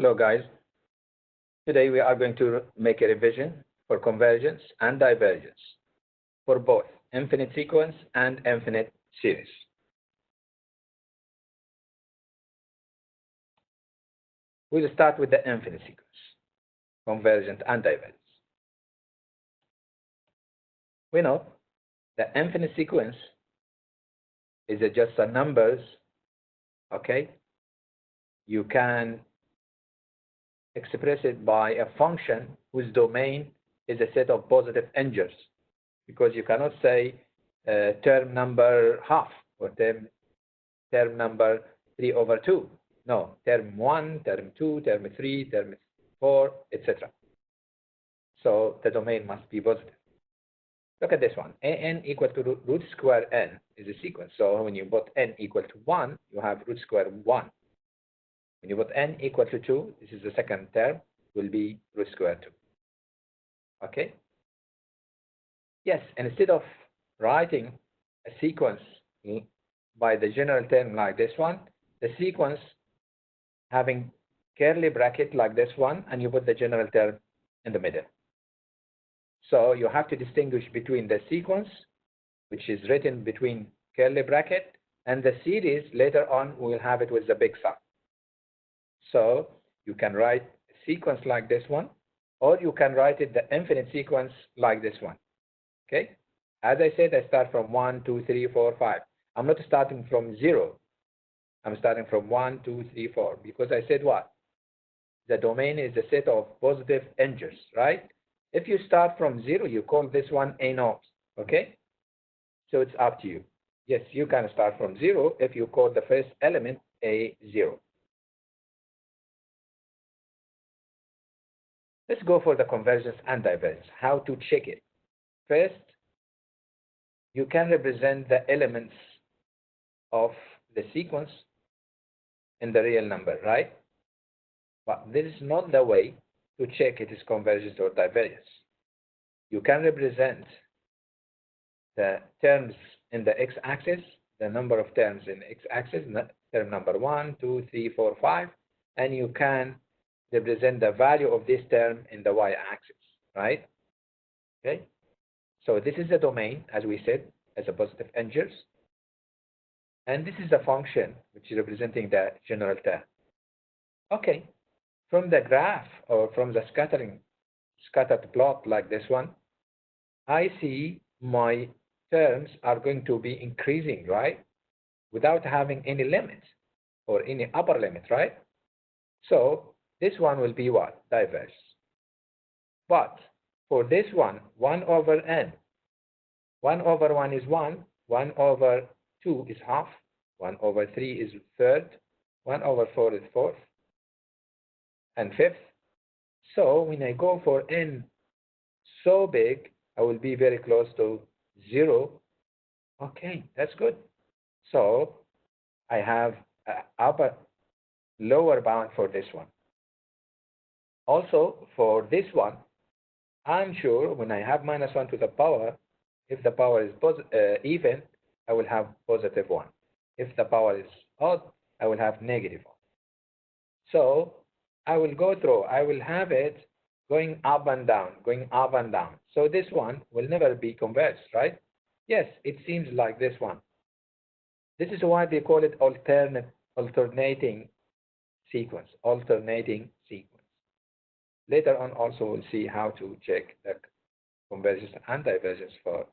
Hello guys, today we are going to make a revision for convergence and divergence for both infinite sequence and infinite series. We'll start with the infinite sequence, convergence and divergence. We know the infinite sequence is just a numbers, okay? You can express it by a function whose domain is a set of positive integers, because you cannot say term number half or term number 3/2. No, term 1, term 2, term 3, term 4, etc. So the domain must be positive. Look at this one. An equal to root square n is a sequence. So when you put n equal to 1, you have root square 1. When you put n equal to 2, this is the second term, will be root square 2. Okay? Yes, and instead of writing a sequence by the general term like this one, the sequence having curly bracket like this one, and you put the general term in the middle. So you have to distinguish between the sequence, which is written between curly bracket, and the series. Later on, we'll have it with the big sum. So you can write a sequence like this one, or you can write it the infinite sequence like this one. Okay? As I said, I start from 1, 2, 3, 4, 5. I'm not starting from 0. I'm starting from 1, 2, 3, 4. Because I said what? The domain is a set of positive integers, right? If you start from 0, you call this one A0. Okay? So it's up to you. Yes, you can start from 0 if you call the first element A0. Let's go for the convergence and divergence. How to check it? First, you can represent the elements of the sequence in the real number, right? But this is not the way to check it is convergence or divergence. You can represent the terms in the x-axis, the number of terms in the x-axis, term number 1, 2, 3, 4, 5, and you can represent the value of this term in the y-axis, right? Okay. So this is the domain, as we said, as a positive integers. And this is the function which is representing the general term. Okay. From the graph or from the scattered plot like this one, I see my terms are going to be increasing, right? Without having any limit or any upper limit, right? So this one will be what? Diverse. But for this one, 1 over n, 1 over 1 is 1, 1 over 2 is half, 1 over 3 is third, 1 over 4 is fourth, and fifth. So when I go for n so big, I will be very close to 0. Okay, that's good. So I have an lower bound for this one. Also, for this one, I'm sure when I have minus 1 to the power, if the power is even, I will have positive 1. If the power is odd, I will have negative 1. So I will go through, I will have it going up and down, going up and down. So this one will never be converged, right? Yes, it seems like this one. This is why they call it alternating sequence, alternating sequence. Later on also we'll see how to check the convergence and divergence for.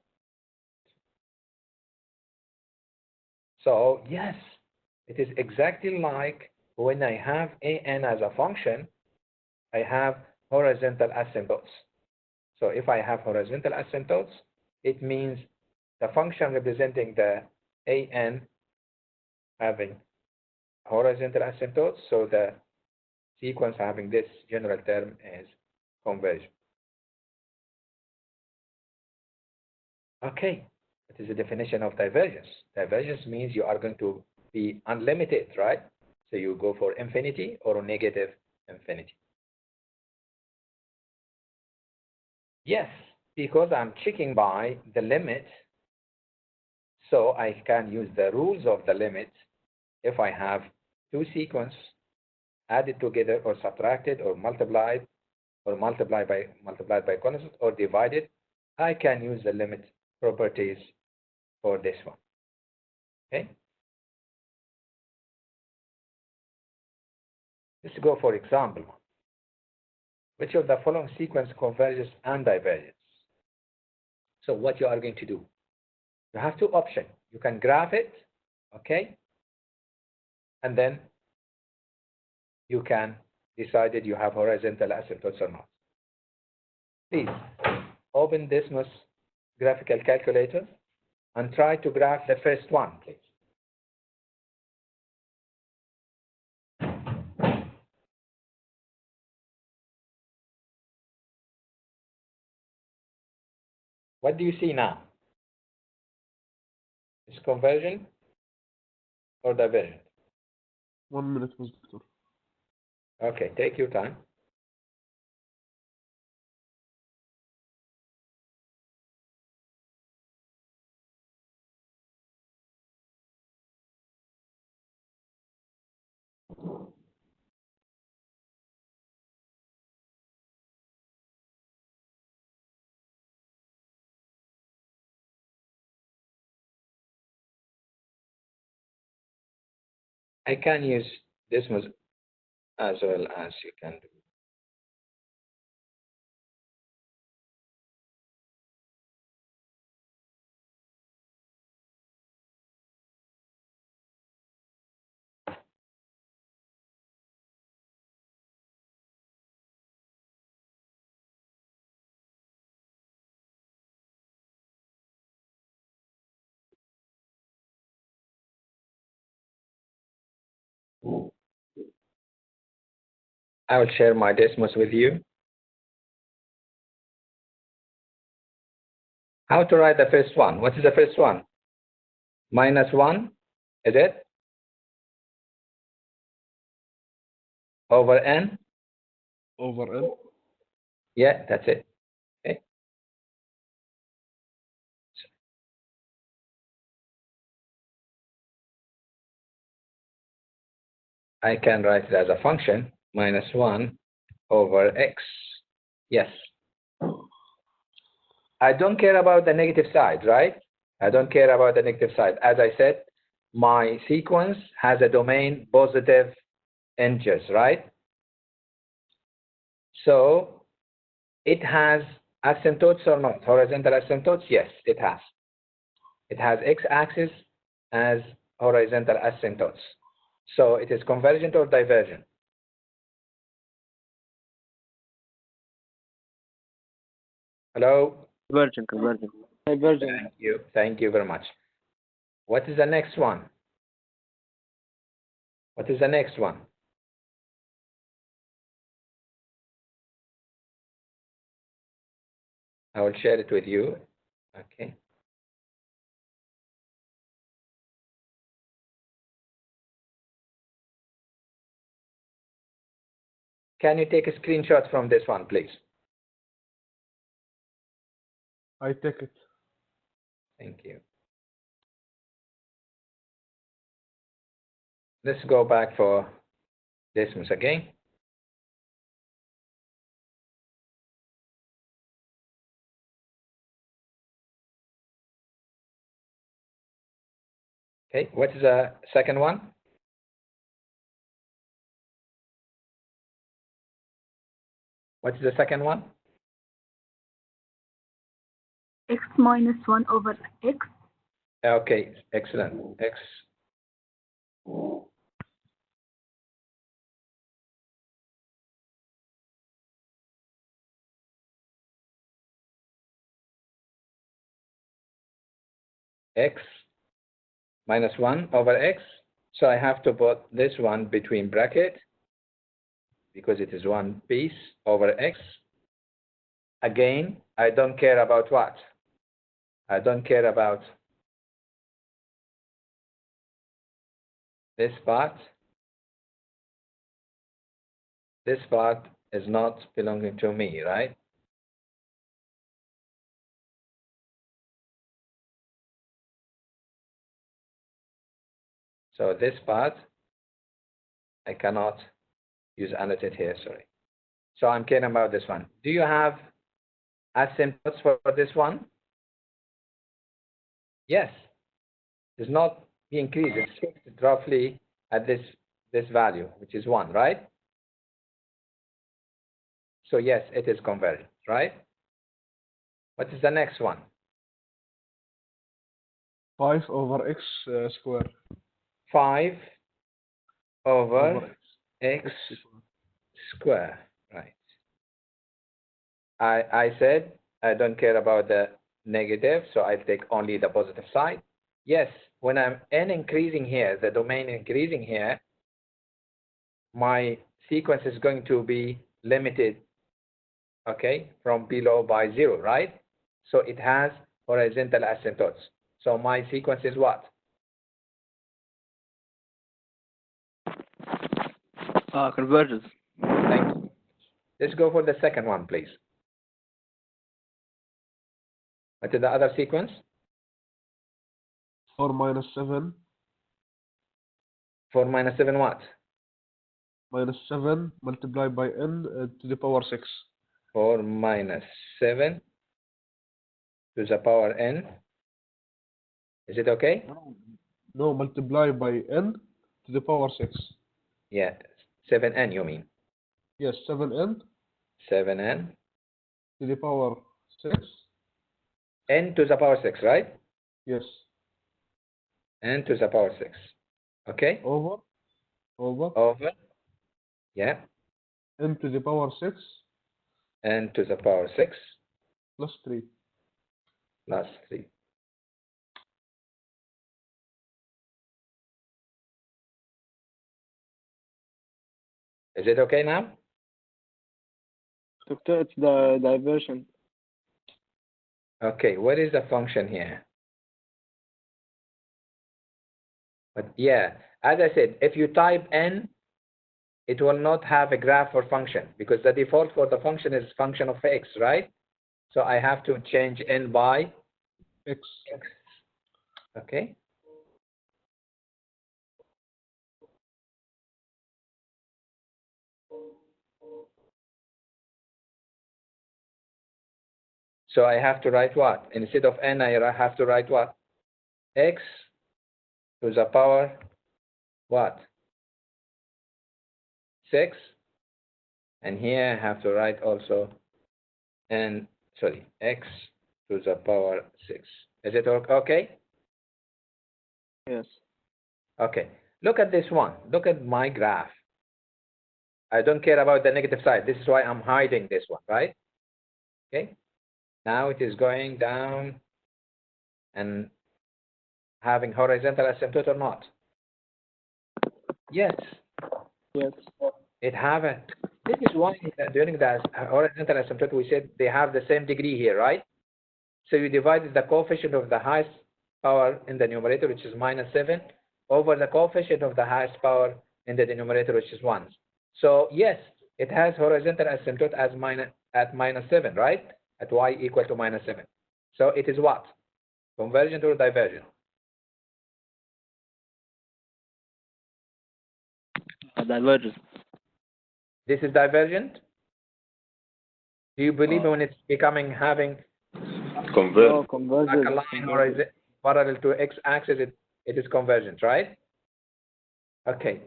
So yes, it is exactly like when I have an as a function, I have horizontal asymptotes. So if I have horizontal asymptotes, it means the function representing the an having horizontal asymptotes, so the sequence having this general term is convergent. Okay, that is the definition of divergence. Divergence means you are going to be unlimited, right? So you go for infinity or negative infinity. Yes, because I'm checking by the limit, so I can use the rules of the limit if I have two sequences added together or subtracted or multiplied multiplied by constant or divided, I can use the limit properties for this one. Okay. Let's go for example. Which of the following sequence converges and diverges? So what you are going to do? You have two options. You can graph it, okay, and then you can decide if you have horizontal asymptotes or not. Please open Desmos graphical calculator and try to graph the first one, please. What do you see now? Is conversion or divergent? 1 minute, Victor. Okay, take your time. I can use Desmos as well as you can do. I will share my Desmos with you. How to write the first one? What is the first one? -1, is it? Over n? Over N. Yeah, that's it. Okay. I can write it as a function, -1 over x. Yes. I don't care about the negative side, right? I don't care about the negative side. As I said, my sequence has a domain positive integers, right? So it has asymptotes or not? Horizontal asymptotes? Yes, it has. It has x-axis as horizontal asymptotes. So it is convergent or divergent? Hello? Convergent. Divergent. Thank you. Thank you very much. What is the next one? What is the next one? I will share it with you. Okay. Can you take a screenshot from this one, please? I take it. Thank you. Let's go back for Desmos again. Okay, what is the second one? What is the second one? X minus 1 over X. Okay, excellent. X. X minus 1 over X. So I have to put this one between bracket because it is one piece over X. Again, I don't care about what? I don't care about this part. This part is not belonging to me, right? So this part, I cannot use annotate here, sorry. So I'm caring about this one. Do you have asymptotes for this one? Yes. It's not being increased. It's fixed roughly at this value, which is 1, right? So yes, it is convergent, right? What is the next one? 5 over x square. 5 over x square, right? I said I don't care about the negative, so I'll take only the positive side. Yes, when I'm n increasing here, the domain increasing here, my sequence is going to be limited, okay, from below by 0, right? So it has horizontal asymptotes. So my sequence is what? Converges. Thank you. Let's go for the second one, please. What is the other sequence? 4 minus 7. 4 minus 7 what? Minus 7 multiplied by n to the power 6. 4 minus 7 to the power n. Is it okay? No, multiplied by n to the power 6. Yeah, 7n you mean? Yes, 7n 7n. to the power 6. N to the power 6, right? Yes. N to the power 6. Okay? Over. Over. Yeah. N to the power 6. N to the power 6. Plus 3. Plus 3. Is it okay now? Doctor, it's the diversion. Okay, what is the function here? But yeah, as I said, if you type n, it will not have a graph or function because the default for the function is function of x, right? So I have to change n by X. x. Okay. So I have to write what? Instead of n, I have to write what? X to the power what? 6. And here I have to write also x to the power 6. Is it okay? Yes. Okay. Look at this one. Look at my graph. I don't care about the negative side. This is why I'm hiding this one, right? Okay. Now it is going down and having horizontal asymptote or not? Yes. Yes. It have it. This is why during the horizontal asymptote we said they have the same degree here, right? So you divided the coefficient of the highest power in the numerator, which is -7, over the coefficient of the highest power in the denominator, which is 1. So yes, it has horizontal asymptote as at -7, right? At y equal to -7. So it is what? Convergent or divergent? Diverges. This is divergent? Do you believe when it's becoming having No, converges. like a line horizontal parallel to x-axis, it is convergent, right? Okay.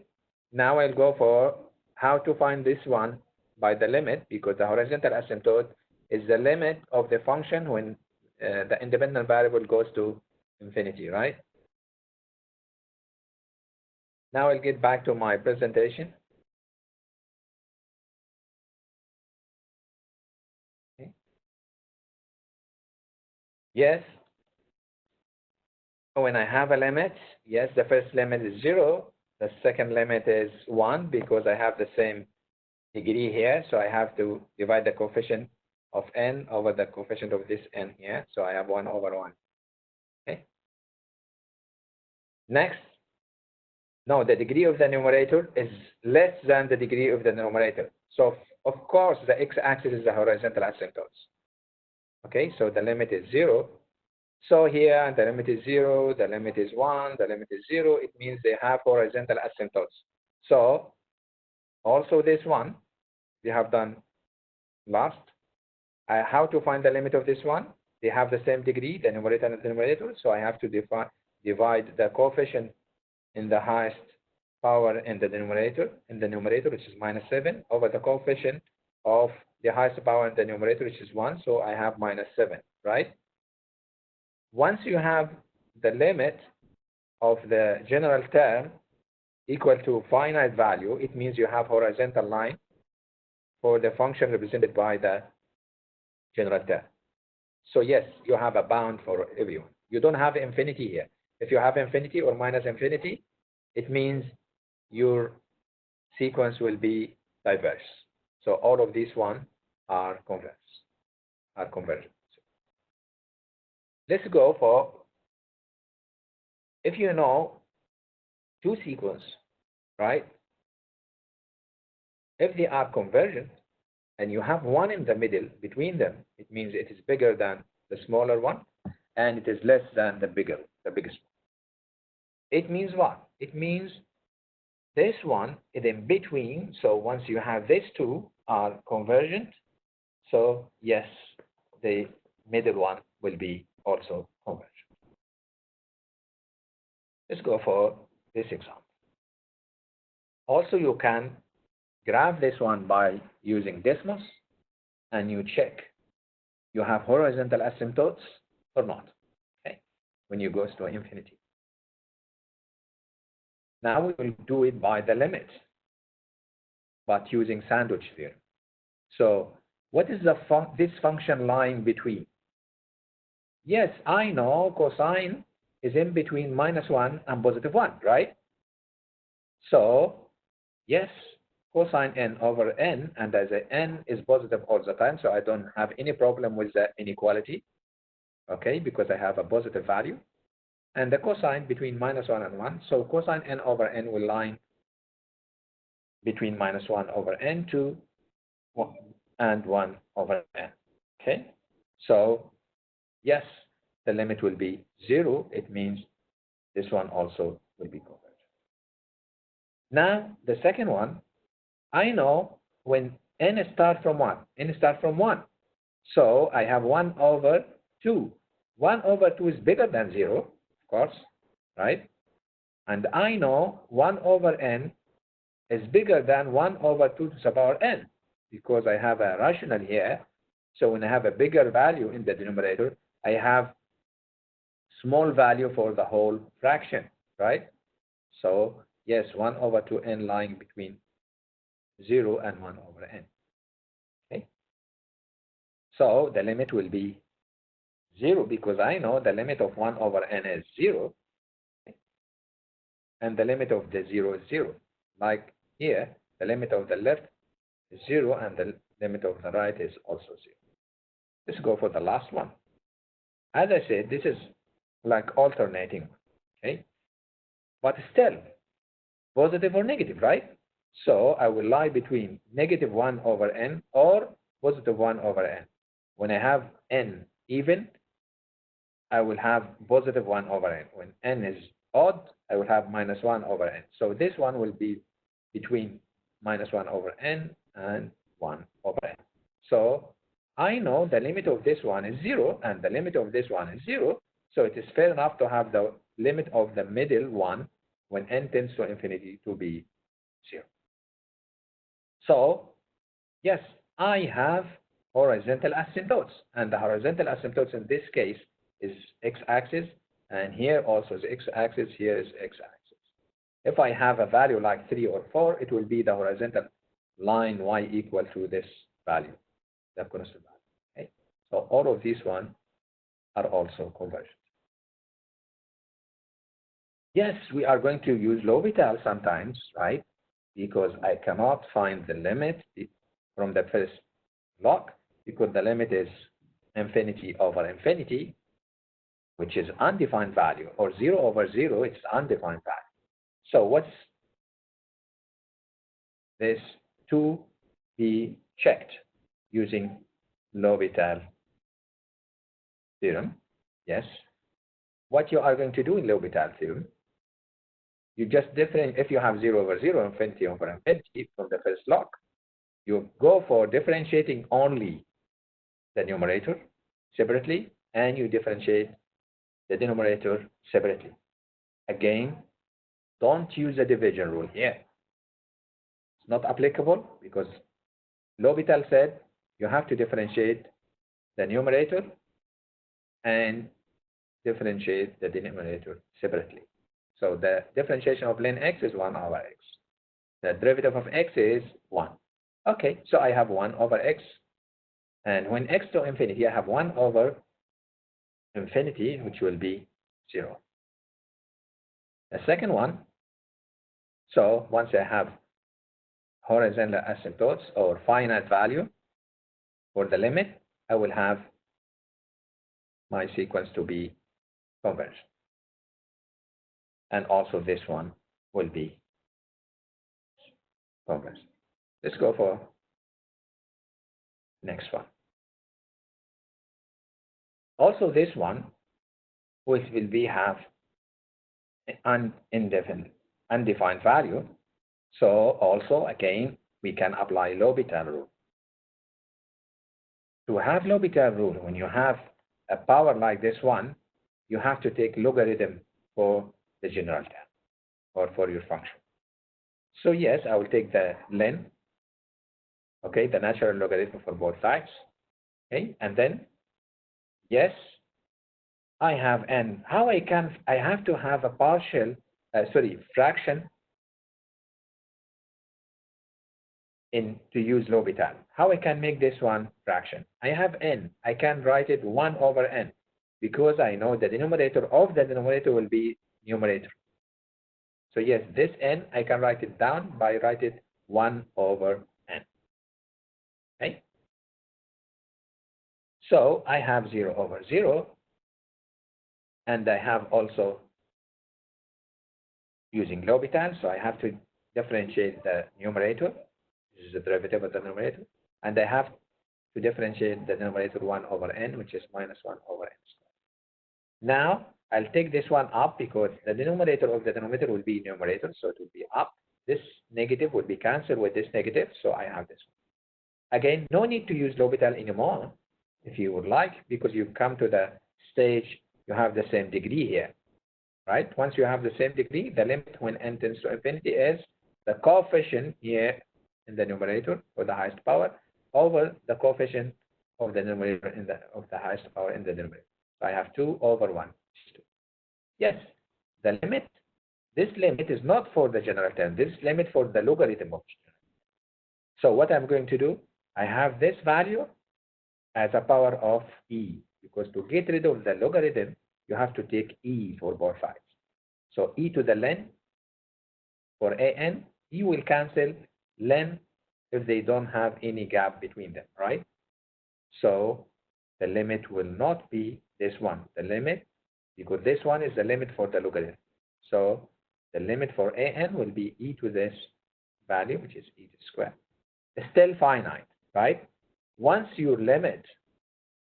Now I'll go for how to find this one by the limit, because the horizontal asymptote is the limit of the function when the independent variable goes to infinity, right? Now I'll get back to my presentation. Okay. Yes. When I have a limit, yes, the first limit is 0. The second limit is 1 because I have the same degree here. So I have to divide the coefficient of n over the coefficient of this n here. So I have 1 over 1. Okay. Next. No, the degree of the numerator is less than the degree of the numerator. So of course the x-axis is the horizontal asymptotes. Okay, so the limit is 0. So here the limit is 0, the limit is 1, the limit is 0. It means they have horizontal asymptotes. So Also this one we have done last. How to find the limit of this one? They have the same degree, the numerator and the denominator, so I have to divide the coefficient in the highest power in the numerator, which is -7, over the coefficient of the highest power in the numerator, which is 1, so I have -7, right? Once you have the limit of the general term equal to finite value, it means you have horizontal line for the function represented by the general term. So yes, you have a bound for everyone. You don't have infinity here. If you have infinity or minus infinity, it means your sequence will be diverse. So all of these one are convergent. Let's go for, if you know two sequences, right? If they are convergent and you have one in the middle between them, it means it is bigger than the smaller one and it is less than the biggest one. It means what? It means this one is in between. So once you have these two are convergent, so yes, the middle one will be also convergent. Let's go for this example. Also, you can graph this one by using Desmos, and you check you have horizontal asymptotes or not, okay, when you go to infinity. Now we will do it by the limit, but using sandwich theorem. So what is this function lying between? Yes, I know cosine is in between -1 and +1, right? So yes, cosine n over n, and as a n is positive all the time, so I don't have any problem with the inequality, okay, because I have a positive value. And the cosine between -1 and 1, so cosine n over n will lie between -1 over n to 1 and 1 over n, okay? So yes, the limit will be 0. It means this one also will be convergent. Now, the second one, I know when n starts from 1, n starts from 1. So I have 1 over 2. 1 over 2 is bigger than 0, of course, right? And I know 1 over n is bigger than 1 over 2 to the power n, because I have a rational here. So when I have a bigger value in the denominator, I have small value for the whole fraction, right? So yes, 1 over 2n lying between 0 and 1 over n. Okay. So the limit will be 0, because I know the limit of 1 over n is 0. Okay. And the limit of the 0 is 0. Like here, the limit of the left is 0 and the limit of the right is also 0. Let's go for the last one. As I said, this is like alternating, okay? But still, positive or negative, right? So I will lie between -1 over n or +1 over n. When I have n even, I will have +1 over n. When n is odd, I will have -1 over n. So this one will be between -1 over n and 1 over n. So I know the limit of this one is 0 and the limit of this one is 0. So it is fair enough to have the limit of the middle one when n tends to infinity to be 0. So yes, I have horizontal asymptotes, and the horizontal asymptotes in this case is x-axis, and here also is x-axis, here is x-axis. If I have a value like 3 or 4, it will be the horizontal line y equal to this value, the constant value. Okay? So all of these ones are also convergent. Yes, we are going to use L'Hopital sometimes, right? Because I cannot find the limit from the first block, because the limit is infinity over infinity, which is undefined value, or 0 over 0, it's undefined value. So what's this to be checked using L'Hopital theorem? Yes. What you are going to do in L'Hopital theorem, You just different. If you have 0 over 0, infinity over infinity from the first log, you go for differentiating only the numerator separately, and you differentiate the denominator separately. Again, don't use the division rule here. It's not applicable because L'Hopital said you have to differentiate the numerator and differentiate the denominator separately. So the differentiation of ln x is 1 over x. The derivative of x is 1. Okay, so I have 1 over x. And when x to infinity, I have 1 over infinity, which will be 0. The second one, so once I have horizontal asymptotes or finite value for the limit, I will have my sequence to be converged. And also this one will be converged. Let's go for next one. Also this one, which will be have an undefined value. So also again, we can apply L'Hopital rule. To have L'Hopital rule, when you have a power like this one, you have to take logarithm for the general term or for your function. So yes, I will take the ln, okay, the natural logarithm for both sides, okay, and then yes, I have n. How I have to have a partial, fraction to use L'Hopital. How I can make this one fraction? I have n. I can write it 1 over n because I know the denominator of the denominator will be numerator. So yes, this n, I can write it down by write it 1 over n. Okay? So I have 0 over 0, and I have also using L'Hopital, so I have to differentiate the numerator. This is the derivative of the numerator, and I have to differentiate the denominator 1 over n, which is minus 1 over n squared. Now I'll take this one up because the denominator of the denominator will be numerator, so it will be up. This negative will be cancelled with this negative, so I have this one. Again, no need to use L'Hopital anymore if you would like, because you come to the stage you have the same degree here, right? Once you have the same degree, the limit when n tends to infinity is the coefficient here in the numerator for the highest power over the coefficient of the numerator of the highest power in the denominator. So I have 2 over 1. Yes, the limit, this limit is not for the general term, this limit for the logarithm of general. So what I'm going to do, I have this value as a power of e, because to get rid of the logarithm, you have to take e for both sides. So e to the ln for an, e will cancel ln if they don't have any gap between them, right? So the limit will not be this one, the limit, because this one is the limit for the logarithm. So the limit for an will be e to this value, which is e to the square. It's still finite, right? Once your limit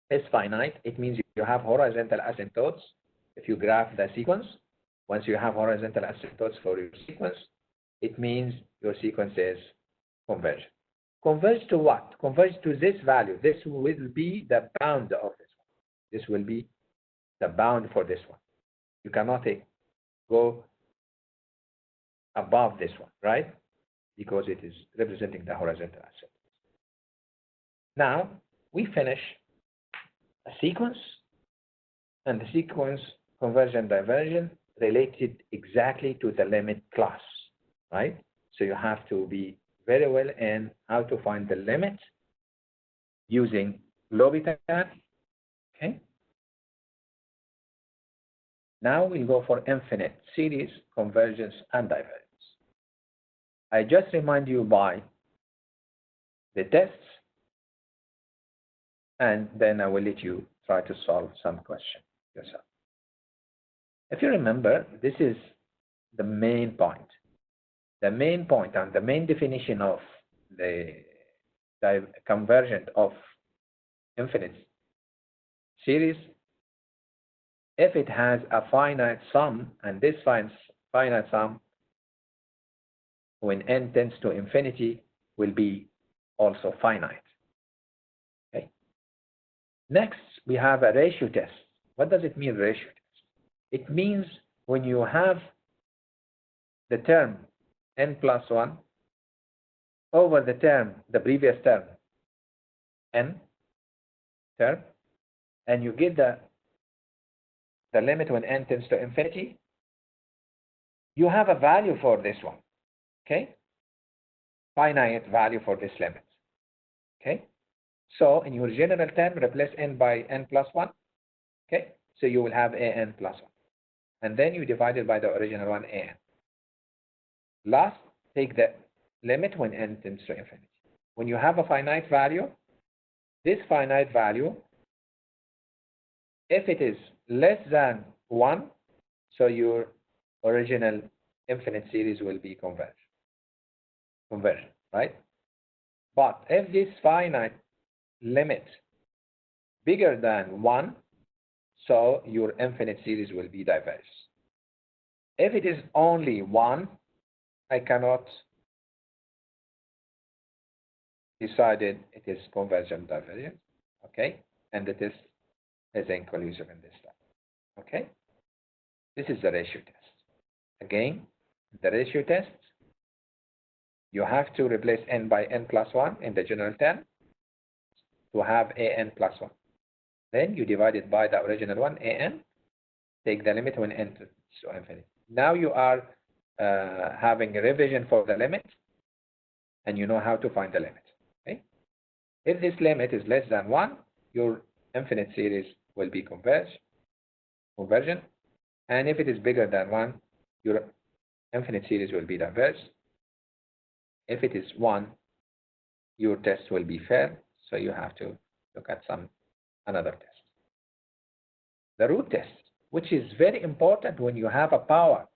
is finite, it means you have horizontal asymptotes. If you graph the sequence, once you have horizontal asymptotes for your sequence, it means your sequence is convergent. Converge to what? Converge to this value. This will be the bound of this one. This will be the bound for this one. You cannot go above this one, right? Because it is representing the horizontal asymptotes. Now, we finish a sequence, and the sequence convergence and divergence related exactly to the limit class, right? So you have to be very well in how to find the limit using L'Hopital. Okay. Now we'll go for infinite series convergence and divergence. I just remind you by the tests, and then I will let you try to solve some question yourself. If you remember, this is the main point. The main point and the main definition of the convergent of infinite series, if it has a finite sum, and this finite sum when n tends to infinity will be also finite. Okay. Next, we have a ratio test. What does it mean, ratio test? It means when you have the term n plus 1 over the term, the previous term, n term, and you get the limit when n tends to infinity, you have a value for this one, okay? Finite value for this limit, okay? So in your general term, replace n by n plus 1, okay? So you will have an plus 1. And then you divide it by the original one, an. Last, take the limit when n tends to infinity. When you have a finite value, this finite value, if it is less than 1, so your original infinite series will be converged, right? But if this finite limit bigger than 1, so your infinite series will be diverged. If it is only 1, I cannot decide it is convergent divergence, okay? And the test is inclusive in this time, okay? This is the ratio test. Again, the ratio test, you have to replace n by n plus 1 in the general term to have an plus 1. Then you divide it by the original one, an, take the limit when n tends to infinity. Now you are having a revision for the limit, and you know how to find the limit. Okay? If this limit is less than 1, your infinite series will be convergent. And if it is bigger than 1, your infinite series will be diverged. If it is 1, your test will be fair, so you have to look at another test. The root test, which is very important when you have a power.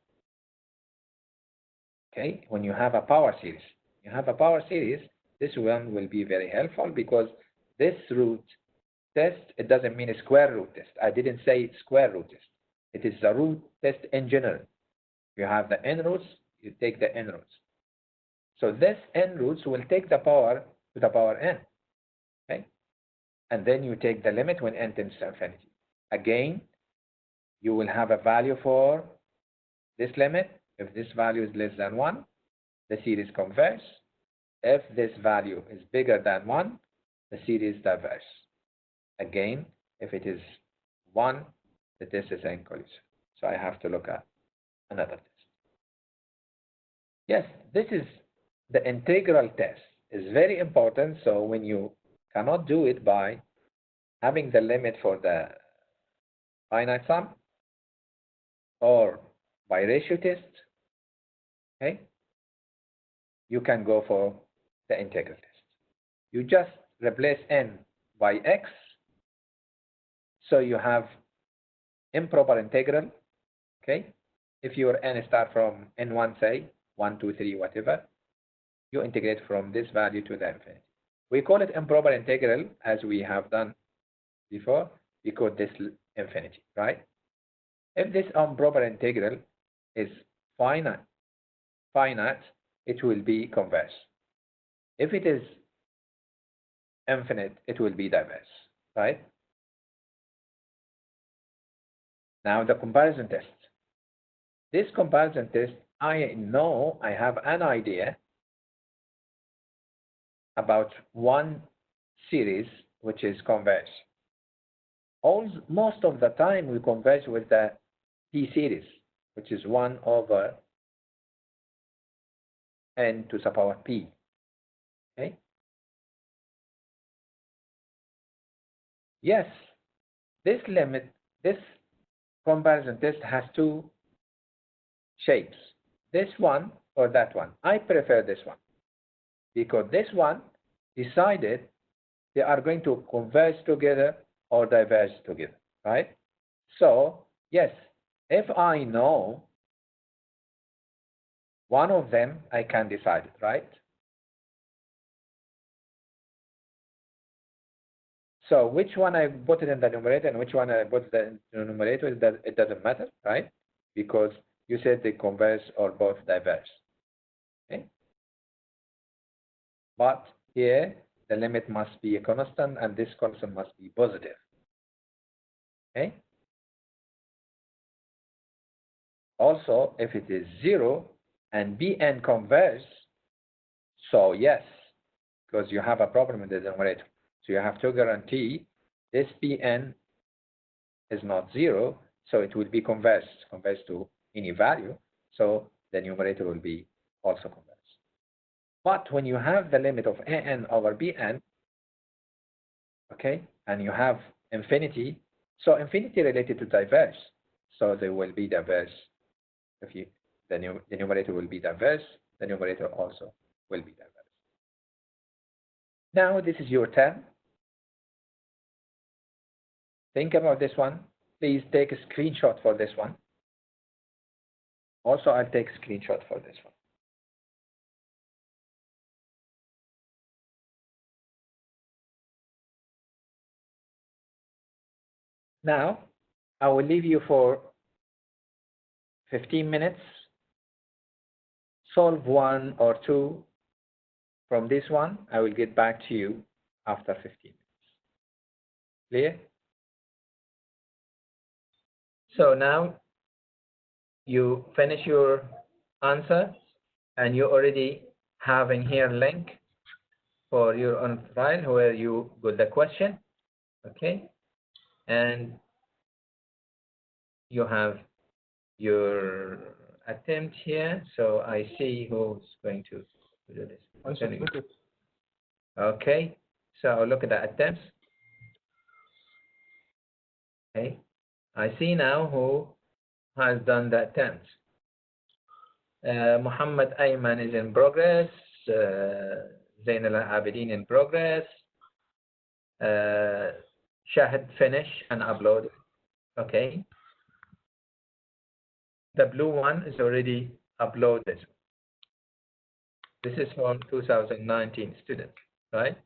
Okay, when you have a power series. This one will be very helpful because this root test, it doesn't mean a square root test. I didn't say square root test. It is the root test in general. You have the n roots, you take the n roots. So this n roots will take the power to the power n. Okay? And then you take the limit when n tends to infinity. Again, you will have a value for this limit. If this value is less than 1, the series converges. If this value is bigger than 1, the series diverges. Again, if it is 1, the test is inclusive. So I have to look at another test. Yes, this is the integral test. It's very important. So when you cannot do it by having the limit for the finite sum or by ratio test, okay, you can go for the integral test. You just replace n by x, so you have improper integral, okay? If your n start from n1, say 1, 2, 3, whatever, you integrate from this value to the infinity. We call it improper integral, as we have done before. We call this infinity, right? If this improper integral is finite, it will be converged. If it is infinite, it will be diverged, right? Now the comparison test. This comparison test, I know I have an idea about one series which is converged. Most of the time we converge with the P series, which is 1 over n to the power p. Okay? Yes, this comparison test has two shapes, this one or that one. I prefer this one because this one decided they are going to converge together or diverge together, right? So yes, if I know one of them, I can decide it, right? So which one I put it in the numerator and which one I put in the numerator, it doesn't matter, right? Because you said they converge or both diverge. Okay? But here, the limit must be a constant, and this constant must be positive. Okay? Also, if it is 0 and Bn converges, so yes, because you have a problem with the numerator. So you have to guarantee this Bn is not 0, so it will be converged to any value, so the numerator will be also converged. But when you have the limit of An over Bn, okay, and you have infinity, so infinity related to diverge, so they will be diverse. If you the numerator will be diverse, the numerator also will be diverse. Now this is your term. Think about this one. Please take a screenshot for this one. Also, I'll take a screenshot for this one. Now, I will leave you for 15 minutes. Solve 1 or 2 from this one. I will get back to you after 15 minutes. Clear? So now you finish your answer, and you already have in here link for your own file where you got the question. Okay, and you have your attempt here. So I see who's going to do this. I submit it. Okay, so I'll look at the attempts. Okay, I see now who has done the attempt. Muhammad Ayman is in progress. Zain al-Abidin in progress. Shahid finish and upload. Okay. The blue one is already uploaded. This is from 2019 students, right?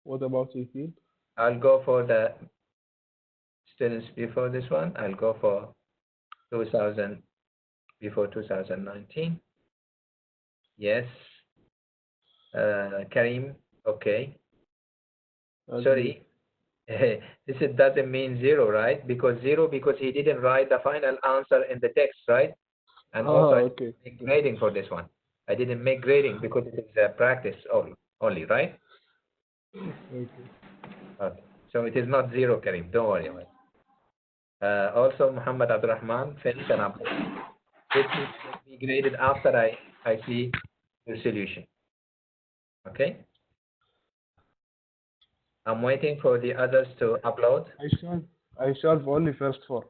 What about 18? I'll go for the students before this one. I'll go for 2000 before 2019. Yes. Karim, okay. Sorry. This doesn't mean 0, right? Because 0 because he didn't write the final answer in the text, right? And also okay. I didn't make grading for this one. I didn't make grading because it is a practice only, right? Okay. Okay. So it is not 0, Karim. Don't worry about it. Also, Muhammad Abdurrahman, finish and upload. This will be graded after I see the solution. Okay? I'm waiting for the others to upload. I solve only first 4.